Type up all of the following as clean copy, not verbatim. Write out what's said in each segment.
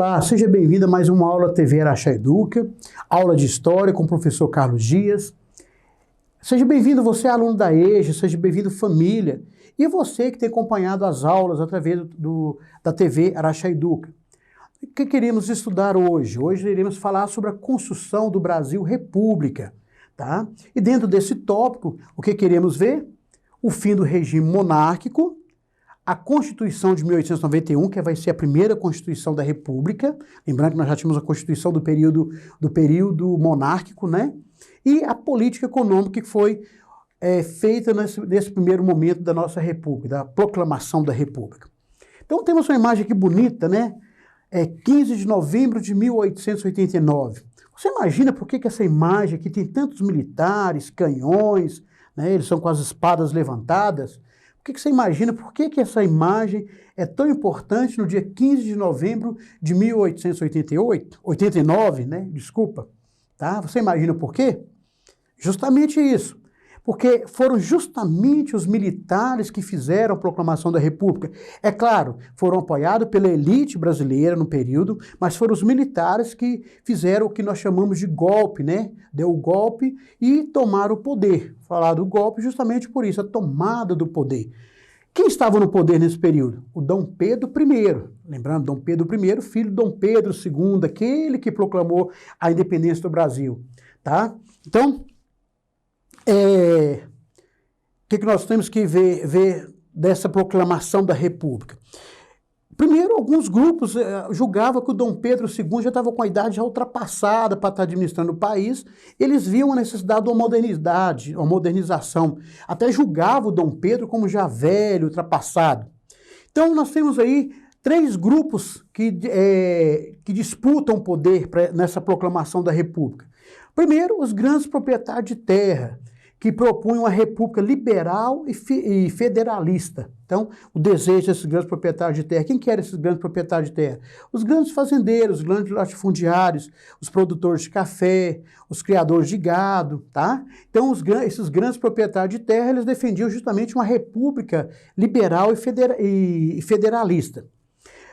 Olá, seja bem-vindo a mais uma aula TV Araxá Educa, aula de História com o professor Carlos Dias. Seja bem-vindo você, aluno da EJA, seja bem-vindo família, e você que tem acompanhado as aulas através da TV Araxá Educa. O que queremos estudar hoje? Hoje iremos falar sobre a construção do Brasil República, tá? E dentro desse tópico, o que queremos ver? O fim do regime monárquico, a Constituição de 1891, que vai ser a primeira Constituição da República, lembrando que nós já tínhamos a Constituição do período monárquico, né? E a política econômica que foi feita nesse primeiro momento da nossa República, da proclamação da República. Então temos uma imagem aqui bonita, né? 15 de novembro de 1889. Você imagina por que essa imagem aqui tem tantos militares, canhões, né? Eles são com as espadas levantadas. O que você imagina? Por que essa imagem é tão importante no dia 15 de novembro de 1889, né? Desculpa, tá? Você imagina por quê? Justamente isso. Porque foram justamente os militares que fizeram a proclamação da República. É claro, foram apoiados pela elite brasileira no período, mas foram os militares que fizeram o que nós chamamos de golpe, né? Deu o golpe e tomaram o poder. Falar do golpe justamente por isso, a tomada do poder. Quem estava no poder nesse período? O Dom Pedro I. Lembrando, Dom Pedro I, filho de Dom Pedro II, aquele que proclamou a independência do Brasil. Tá? Então, o que nós temos que ver dessa proclamação da República? Primeiro, alguns grupos julgavam que o Dom Pedro II já estava com a idade já ultrapassada para estar administrando o país. Eles viam a necessidade de uma modernização. Até julgavam o Dom Pedro como já velho, ultrapassado. Então, nós temos aí três grupos que disputam o poder nessa proclamação da República. Primeiro, os grandes proprietários de terra, que propunham uma república liberal e federalista. Então, o desejo desses grandes proprietários de terra. Quem que eram esses grandes proprietários de terra? Os grandes fazendeiros, os grandes latifundiários, os produtores de café, os criadores de gado, tá? Então, esses grandes proprietários de terra, eles defendiam justamente uma república liberal e federalista.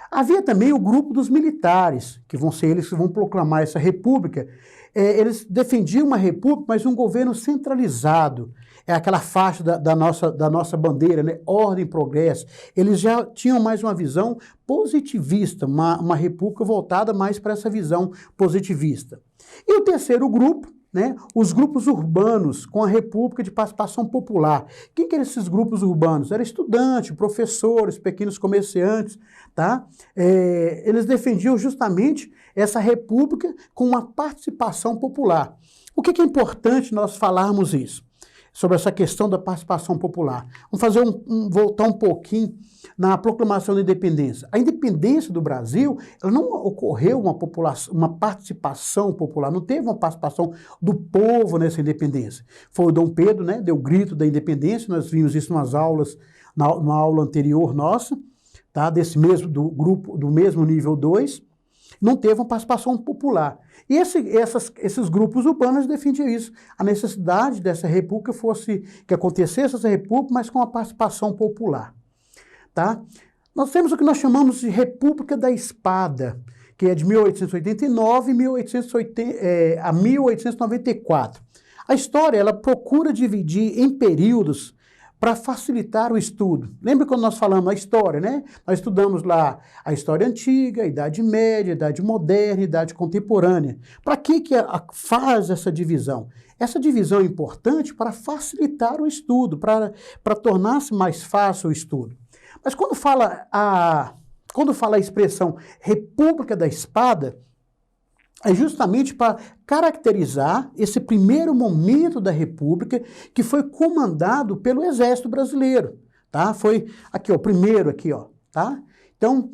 Havia também o grupo dos militares, que vão ser eles que vão proclamar essa república. Eles defendiam uma república, mas um governo centralizado. É aquela faixa da nossa bandeira, né? Ordem e progresso. Eles já tinham mais uma visão positivista, uma república voltada mais para essa visão positivista. E o terceiro grupo, né? Os grupos urbanos com a república de participação popular. Quem que eram esses grupos urbanos? Eram estudantes, professores, pequenos comerciantes, tá? Eles defendiam justamente essa república com uma participação popular. O que é importante nós falarmos isso? Sobre essa questão da participação popular. Vamos fazer voltar um pouquinho na proclamação da independência. A independência do Brasil, ela não ocorreu uma participação popular, não teve uma participação do povo nessa independência. Foi o Dom Pedro, né, deu o grito da independência, nós vimos isso nas aulas, na aula anterior nossa, tá, do mesmo nível 2, não teve uma participação popular. E esses grupos urbanos defendiam isso, a necessidade dessa república que acontecesse essa república, mas com a participação popular. Tá? Nós temos o que nós chamamos de República da Espada, que é de 1889 a 1894. A história ela procura dividir em períodos para facilitar o estudo. Lembra quando nós falamos a história, né? Nós estudamos lá a história antiga, a Idade Média, a Idade Moderna, a Idade Contemporânea. Para que faz essa divisão? Essa divisão é importante para facilitar o estudo, para tornar-se mais fácil o estudo. Mas quando fala a expressão República da Espada, é justamente para caracterizar esse primeiro momento da República que foi comandado pelo Exército Brasileiro, tá? Foi aqui, ó, o primeiro aqui, ó, tá? Então,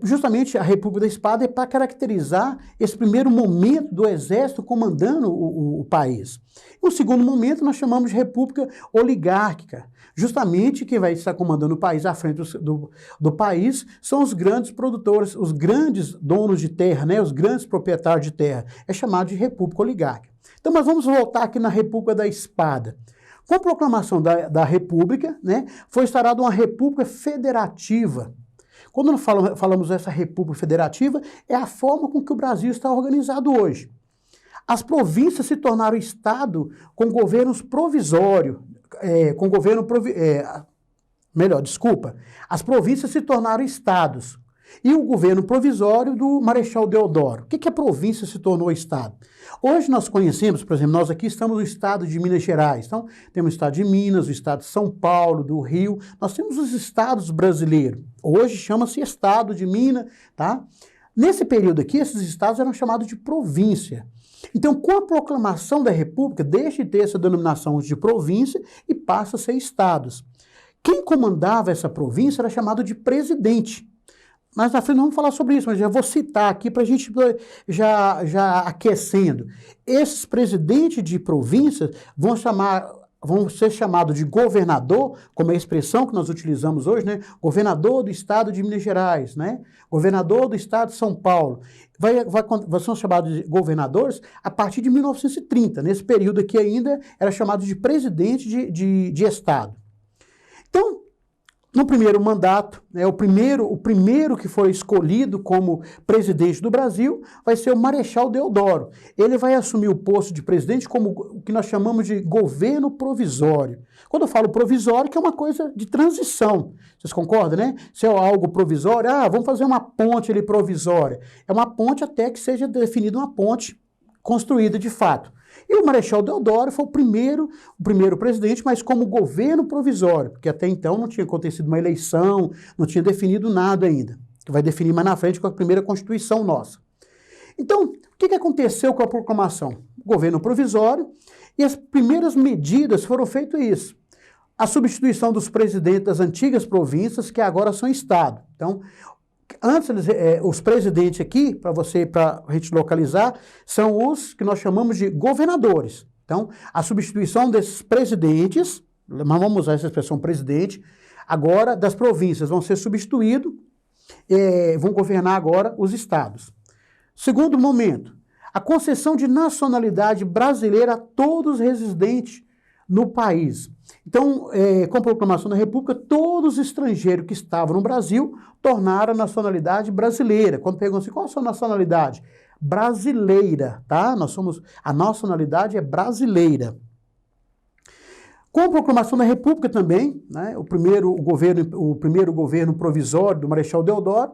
justamente a República da Espada é para caracterizar esse primeiro momento do Exército comandando o país. O segundo momento nós chamamos de República Oligárquica. Justamente quem vai estar comandando o país à frente do país são os grandes produtores, os grandes donos de terra, né? Os grandes proprietários de terra. É chamado de República Oligárquica. Então nós vamos voltar aqui na República da Espada. Com a proclamação da República, né, foi instaurada uma República Federativa, Quando nós falamos dessa República Federativa, é a forma com que o Brasil está organizado hoje. As províncias se tornaram Estado com governos provisórios, as províncias se tornaram estados. E o governo provisório do Marechal Deodoro. O que a província se tornou Estado? Hoje nós conhecemos, por exemplo, nós aqui estamos no estado de Minas Gerais. Então, temos o estado de Minas, o estado de São Paulo, do Rio. Nós temos os estados brasileiros. Hoje chama-se Estado de Minas, tá? Nesse período aqui, esses estados eram chamados de província. Então, com a proclamação da República, deixa de ter essa denominação de província e passa a ser estados. Quem comandava essa província era chamado de presidente. Mas na frente não vamos falar sobre isso, mas já vou citar aqui para a gente já aquecendo. Esses presidentes de províncias vão ser chamados de governador, como é a expressão que nós utilizamos hoje, né? Governador do estado de Minas Gerais, né? Governador do estado de São Paulo. São chamados de governadores a partir de 1930. Nesse período aqui ainda era chamado de presidente de estado. Então, no primeiro mandato, né, o primeiro que foi escolhido como presidente do Brasil vai ser o Marechal Deodoro. Ele vai assumir o posto de presidente como o que nós chamamos de governo provisório. Quando eu falo provisório, que é uma coisa de transição. Vocês concordam, né? Se é algo provisório, vamos fazer uma ponte ali provisória. É uma ponte até que seja definida uma ponte construída de fato. E o Marechal Deodoro foi o primeiro presidente, mas como governo provisório, porque até então não tinha acontecido uma eleição, não tinha definido nada ainda, que vai definir mais na frente com a primeira Constituição nossa. Então, o que aconteceu com a proclamação? Governo provisório, e as primeiras medidas foram feitas isso. A substituição dos presidentes das antigas províncias, que agora são Estado. Então, antes, os presidentes aqui, para a gente localizar, são os que nós chamamos de governadores. Então, a substituição desses presidentes, mas vamos usar essa expressão presidente, agora das províncias vão ser substituídos, vão governar agora os estados. Segundo momento, a concessão de nacionalidade brasileira a todos os residentes no país. Então, com a proclamação da República, todos os estrangeiros que estavam no Brasil tornaram a nacionalidade brasileira. Quando perguntam assim, qual a sua nacionalidade? Brasileira, tá? A nacionalidade é brasileira. Com a proclamação da República também, né, o primeiro governo provisório do Marechal Deodoro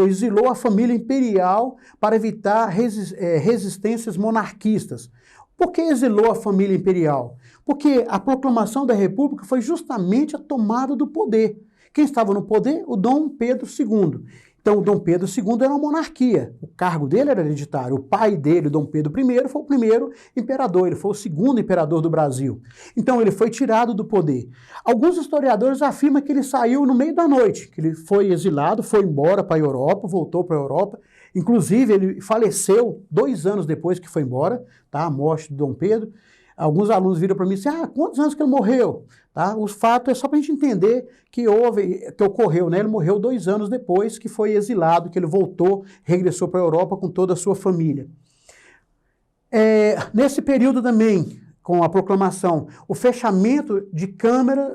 exilou a família imperial para evitar resistências monarquistas. Por que exilou a família imperial? Porque a proclamação da República foi justamente a tomada do poder. Quem estava no poder? O Dom Pedro II. Então, o Dom Pedro II era uma monarquia. O cargo dele era hereditário. O pai dele, Dom Pedro I, foi o primeiro imperador. Ele foi o segundo imperador do Brasil. Então, ele foi tirado do poder. Alguns historiadores afirmam que ele saiu no meio da noite, que ele foi exilado, foi embora para a Europa, voltou para a Europa. Inclusive, ele faleceu 2 anos depois que foi embora, tá? A morte do Dom Pedro. Alguns alunos viram para mim e disseram, quantos anos que ele morreu? Tá? O fato é só para a gente entender que ocorreu, né? Ele morreu 2 anos depois que foi exilado, que ele voltou, regressou para a Europa com toda a sua família. Nesse período também, com a proclamação, o fechamento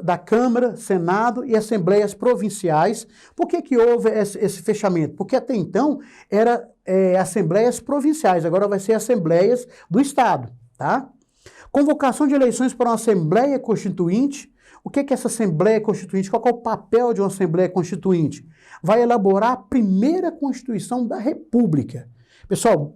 da Câmara, Senado e Assembleias Provinciais. Por que houve esse fechamento? Porque até então era Assembleias Provinciais, agora vai ser Assembleias do Estado, tá? Convocação de eleições para uma Assembleia Constituinte. O que é essa Assembleia Constituinte? Qual é o papel de uma Assembleia Constituinte? Vai elaborar a primeira Constituição da República. Pessoal,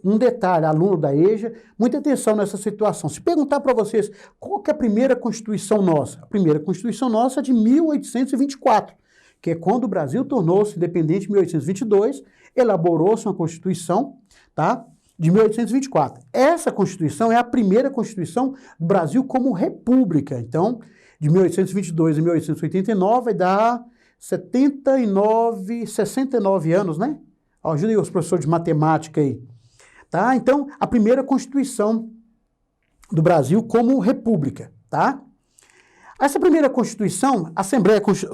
um detalhe, aluno da EJA, muita atenção nessa situação. Se perguntar para vocês qual que é a primeira Constituição nossa, a primeira Constituição nossa é de 1824, que é quando o Brasil tornou-se independente em 1822, elaborou-se uma Constituição, tá? De 1824. Essa Constituição é a primeira Constituição do Brasil como república. Então, de 1822 a 1889 vai dar 69 anos, né? Ajudem os professores de matemática aí. Tá? Então, a primeira Constituição do Brasil como república, tá? Essa primeira Constituição,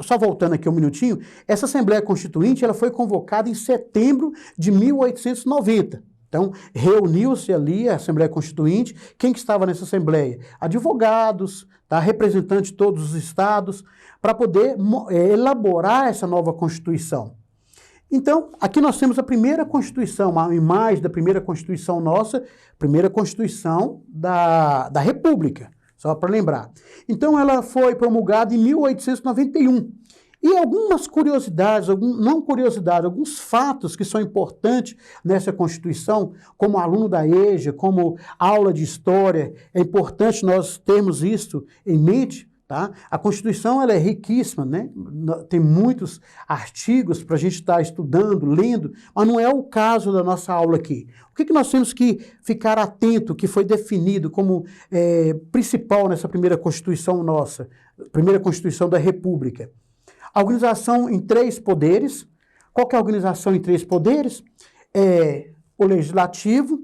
só voltando aqui um minutinho, essa Assembleia Constituinte ela foi convocada em setembro de 1890. Então, reuniu-se ali a Assembleia Constituinte. Quem que estava nessa Assembleia? Advogados, tá? Representantes de todos os estados, para poder elaborar essa nova Constituição. Então, aqui nós temos a primeira Constituição, uma imagem da primeira Constituição nossa, primeira Constituição da República, só para lembrar. Então, ela foi promulgada em 1891. E algumas curiosidades, alguns fatos que são importantes nessa Constituição, como aluno da EJA, como aula de história, é importante nós termos isso em mente, tá? A Constituição ela é riquíssima, né? Tem muitos artigos para a gente estar estudando, lendo, mas não é o caso da nossa aula aqui. O que nós temos que ficar atento, que foi definido como principal nessa primeira Constituição nossa, primeira Constituição da República? A organização em 3 poderes. Qual que é a organização em 3 poderes? É o legislativo,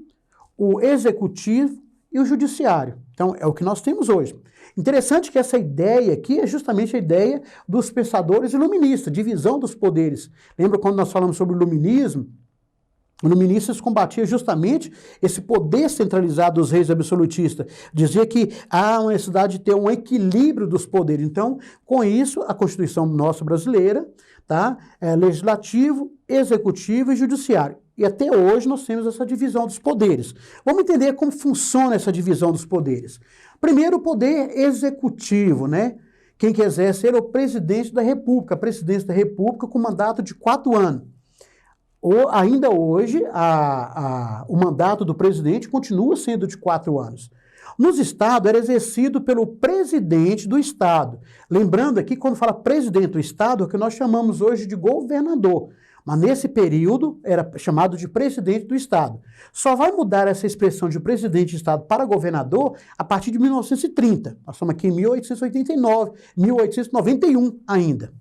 o executivo e o judiciário. Então, é o que nós temos hoje. Interessante que essa ideia aqui é justamente a ideia dos pensadores iluministas, divisão dos poderes. Lembra quando nós falamos sobre o iluminismo? O iluministas combatia justamente esse poder centralizado dos reis absolutistas. Dizia que há uma necessidade de ter um equilíbrio dos poderes. Então, com isso, a Constituição nossa brasileira, tá? É legislativo, executivo e judiciário. E até hoje nós temos essa divisão dos poderes. Vamos entender como funciona essa divisão dos poderes. Primeiro, o poder executivo, né? Quem que exerce ele é o presidente da República, a presidência da República com mandato de 4 anos. Ainda hoje, o mandato do presidente continua sendo de 4 anos. Nos estados, era exercido pelo presidente do estado. Lembrando aqui, quando fala presidente do estado, é o que nós chamamos hoje de governador. Mas nesse período, era chamado de presidente do estado. Só vai mudar essa expressão de presidente de estado para governador a partir de 1930. Nós estamos aqui em 1889, 1891 ainda.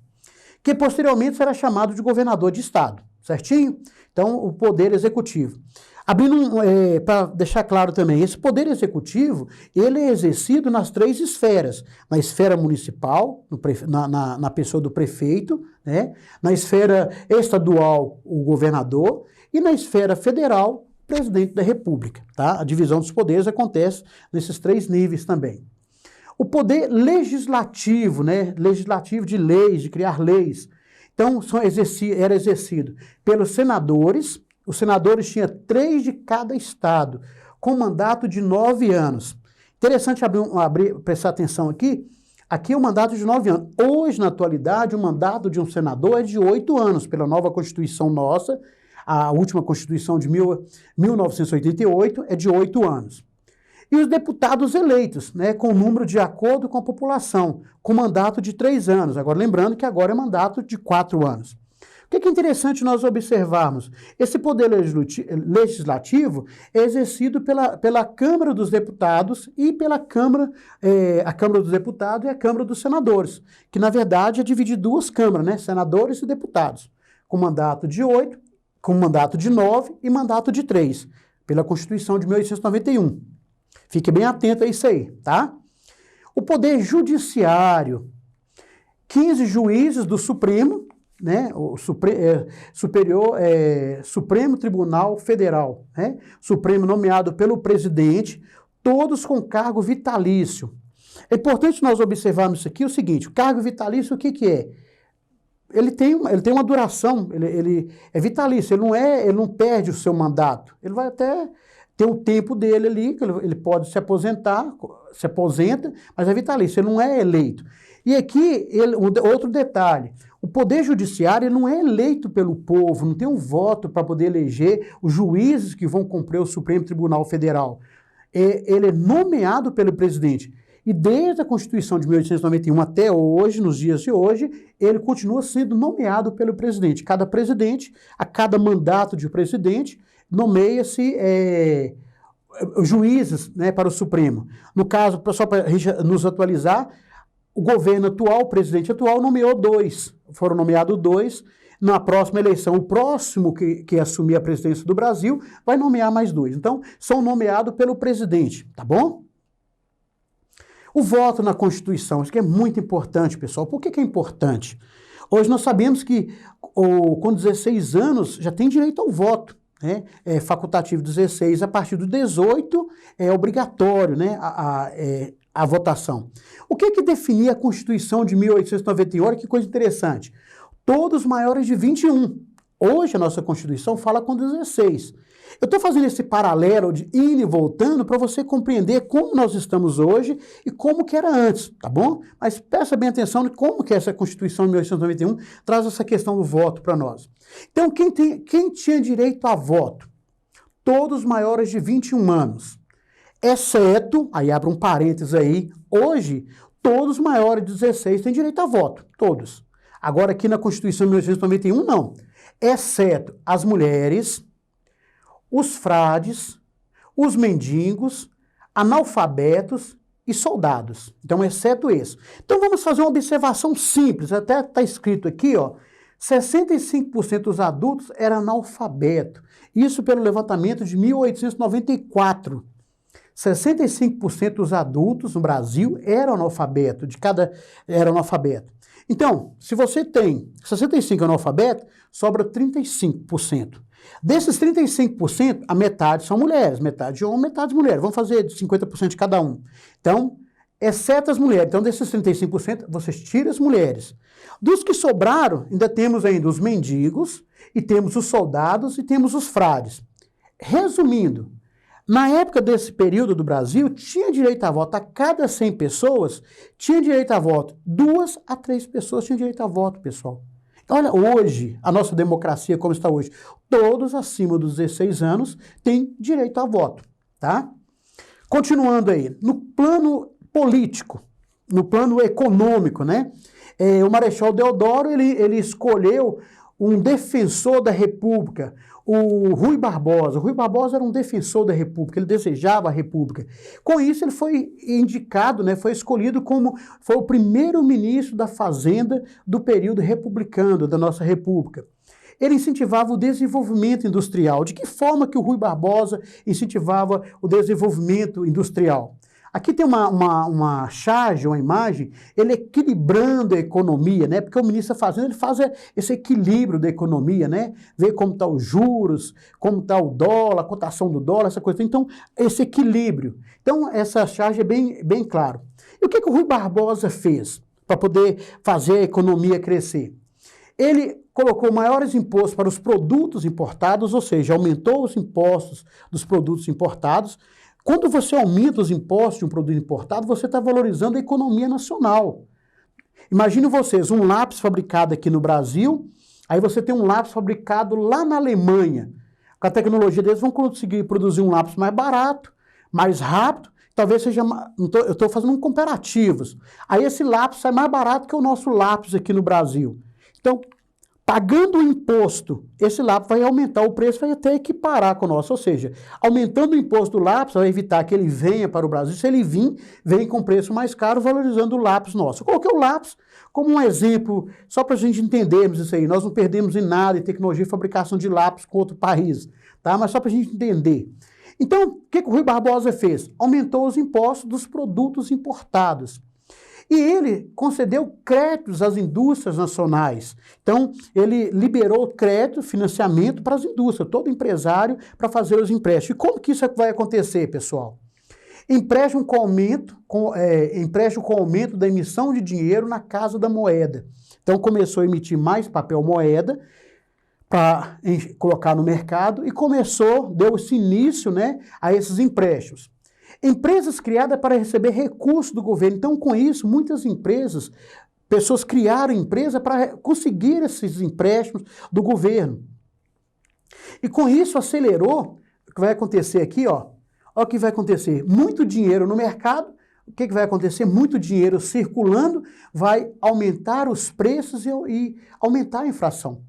Que posteriormente será chamado de governador de estado. Certinho? Então, o poder executivo. Abrindo, para deixar claro também, esse poder executivo, ele é exercido nas 3 esferas. Na esfera municipal, na pessoa do prefeito, né? Na esfera estadual, o governador, e na esfera federal, o presidente da República. Tá? A divisão dos poderes acontece nesses 3 níveis também. O poder legislativo, né? Legislativo de leis, de criar leis. Então, era exercido pelos senadores. Os senadores tinham 3 de cada estado, com mandato de 9 anos. Interessante prestar atenção aqui. Aqui é um mandato de 9 anos. Hoje, na atualidade, o mandato de um senador é de 8 anos, pela nova Constituição nossa. A última Constituição de 1988 é de 8 anos. E os deputados eleitos, né, com o número de acordo com a população, com mandato de 3 anos. Agora, lembrando que agora é mandato de 4 anos. O que é interessante nós observarmos? Esse poder legislativo é exercido pela Câmara dos Deputados e pela Câmara, a Câmara dos Deputados e a Câmara dos Senadores, que, na verdade, é dividir 2 câmaras, né, senadores e deputados, com mandato de 8, com mandato de 9 e mandato de 3, pela Constituição de 1891. Fique bem atento a isso aí, tá? O poder judiciário, 15 juízes do Supremo, né? O Supremo Tribunal Federal, né? Supremo nomeado pelo presidente, todos com cargo vitalício. É importante nós observarmos isso aqui, o seguinte, o cargo vitalício, o que que é? Ele tem uma duração, ele é vitalício, ele não perde o seu mandato, ele vai até ter o tempo dele ali, que ele pode se aposenta, mas é vitalício, ele não é eleito. E aqui, outro detalhe, o Poder Judiciário ele não é eleito pelo povo, não tem um voto para poder eleger os juízes que vão cumprir o Supremo Tribunal Federal. Ele é nomeado pelo presidente. E desde a Constituição de 1891 até hoje, nos dias de hoje, ele continua sendo nomeado pelo presidente. Cada presidente, a cada mandato de presidente, nomeia-se juízes, né, para o Supremo. No caso, só para a gente nos atualizar, o governo atual, o presidente atual, nomeou 2. Foram nomeados 2. Na próxima eleição, o próximo que assumir a presidência do Brasil vai nomear mais 2. Então, são nomeados pelo presidente, tá bom? O voto na Constituição, isso que é muito importante, pessoal. Por que é importante? Hoje nós sabemos que com 16 anos já tem direito ao voto. né? É facultativo 16, a partir do 18 é obrigatório, né? A votação. O que definia a Constituição de 1891? Olha que coisa interessante. Todos maiores de 21. Hoje a nossa Constituição fala com 16. Eu estou fazendo esse paralelo de ir e voltando para você compreender como nós estamos hoje e como que era antes, tá bom? Mas presta bem atenção de como que essa Constituição de 1891 traz essa questão do voto para nós. Então, quem tinha direito a voto? Todos maiores de 21 anos. Exceto, aí abre um parênteses aí, hoje, todos maiores de 16 têm direito a voto, todos. Agora, aqui na Constituição de 1891, não. Exceto as mulheres, os frades, os mendigos, analfabetos e soldados. Então, exceto isso. Então, vamos fazer uma observação simples, até está escrito aqui, ó, 65% dos adultos eram analfabetos. Isso pelo levantamento de 1894. 65% dos adultos no Brasil eram analfabetos, era analfabeto. Então, se você tem 65 analfabetos, sobra 35%. Desses 35%, a metade são mulheres, metade de homem, metade de mulher. Vamos fazer 50% de cada um. Então, exceto as mulheres. Então, desses 35%, vocês tiram as mulheres. Dos que sobraram, ainda temos ainda os mendigos, e temos os soldados, e temos os frades. Resumindo, na época desse período do Brasil, tinha direito a voto, a cada 100 pessoas, tinha direito a voto. 2 a 3 pessoas tinham direito a voto, pessoal. Olha, hoje, a nossa democracia como está hoje, todos acima dos 16 anos têm direito a voto, tá? Continuando aí, no plano político, no plano econômico, né? O Marechal Deodoro, ele escolheu um defensor da República, o Rui Barbosa. O Rui Barbosa era um defensor da República, ele desejava a República. Com isso, ele foi indicado, né, foi escolhido como foi o primeiro ministro da Fazenda do período republicano da nossa República. Ele incentivava o desenvolvimento industrial. De que forma que o Rui Barbosa incentivava o desenvolvimento industrial? Aqui tem uma charge, uma imagem, ele equilibrando a economia, né? Porque o ministro da Fazenda, ele faz esse equilíbrio da economia, né? Vê como está os juros, como está o dólar, a cotação do dólar, essa coisa. Então, esse equilíbrio. Então, essa charge é bem claro. E o que o Rui Barbosa fez para poder fazer a economia crescer? Ele colocou maiores impostos para os produtos importados, ou seja, aumentou os impostos dos produtos importados. Quando você aumenta os impostos de um produto importado, você está valorizando a economia nacional. Imagine vocês, um lápis fabricado aqui no Brasil, aí você tem um lápis fabricado lá na Alemanha. Com a tecnologia deles, vão conseguir produzir um lápis mais barato, mais rápido, talvez seja... Eu estou fazendo comparativos. Aí esse lápis sai mais barato que o nosso lápis aqui no Brasil. Então, pagando o imposto, esse lápis vai aumentar o preço, vai até equiparar com o nosso. Ou seja, aumentando o imposto do lápis, vai evitar que ele venha para o Brasil. Se ele vir, vem com preço mais caro, valorizando o lápis nosso. Eu coloquei o lápis como um exemplo, só para a gente entendermos isso aí. Nós não perdemos em nada em tecnologia de fabricação de lápis com outro país, tá? Mas só para a gente entender. Então, o que o Rui Barbosa fez? Aumentou os impostos dos produtos importados. E ele concedeu créditos às indústrias nacionais. Então, ele liberou crédito, financiamento para as indústrias, todo empresário para fazer os empréstimos. E como que isso vai acontecer, pessoal? Empréstimo com aumento da emissão de dinheiro na Casa da Moeda. Então, começou a emitir mais papel moeda para colocar no mercado e deu-se início, né, a esses empréstimos. Empresas criadas para receber recursos do governo. Então, com isso, muitas empresas, pessoas criaram empresa para conseguir esses empréstimos do governo. E com isso acelerou, o que vai acontecer aqui, ó. Olha o que vai acontecer. Muito dinheiro no mercado. O que vai acontecer? Muito dinheiro circulando, vai aumentar os preços e aumentar a inflação.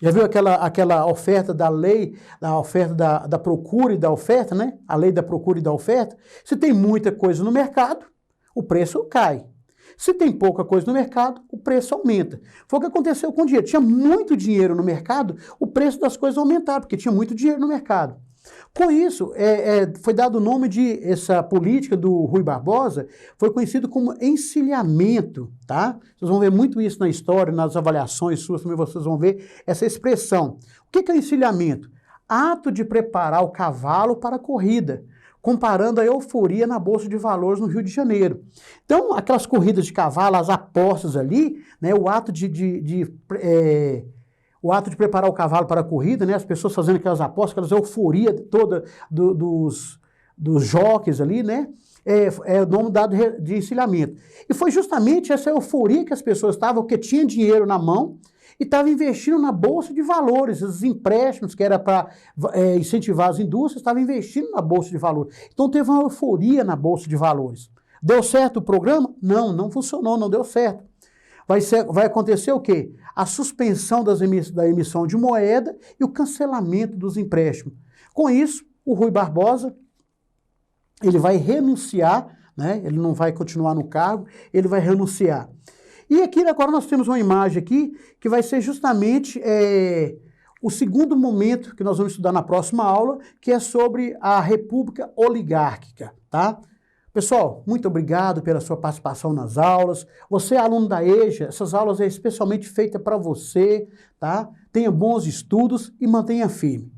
Já viu aquela oferta da lei, a oferta da procura e da oferta, né? A lei da procura e da oferta. Se tem muita coisa no mercado, o preço cai. Se tem pouca coisa no mercado, o preço aumenta. Foi o que aconteceu com o dinheiro. Tinha muito dinheiro no mercado, o preço das coisas aumentaram, porque tinha muito dinheiro no mercado. Com isso, foi dado o nome de essa política do Rui Barbosa, foi conhecido como encilhamento, tá? Vocês vão ver muito isso na história, nas avaliações suas também vocês vão ver essa expressão. O que é encilhamento? ato de preparar o cavalo para a corrida, comparando a euforia na Bolsa de Valores no Rio de Janeiro. Então, aquelas corridas de cavalo, as apostas ali, né, o ato de preparar o cavalo para a corrida, né, as pessoas fazendo aquelas apostas, aquelas euforia toda dos jockeys ali, né, é o nome dado de encilhamento. E foi justamente essa euforia que as pessoas estavam, porque tinha dinheiro na mão, e estava investindo na Bolsa de Valores, esses empréstimos que era para incentivar as indústrias, estava investindo na Bolsa de Valores. Então teve uma euforia na Bolsa de Valores. Deu certo o programa? Não, não funcionou, não deu certo. Vai acontecer o quê? A suspensão da emissão de moeda e o cancelamento dos empréstimos. Com isso, o Rui Barbosa, ele vai renunciar, né? Ele não vai continuar no cargo, ele vai renunciar. E aqui agora nós temos uma imagem aqui que vai ser justamente o segundo momento que nós vamos estudar na próxima aula, que é sobre a República Oligárquica, tá? Pessoal, muito obrigado pela sua participação nas aulas. Você é aluno da EJA, essas aulas é especialmente feita para você, tá? Tenha bons estudos e mantenha firme.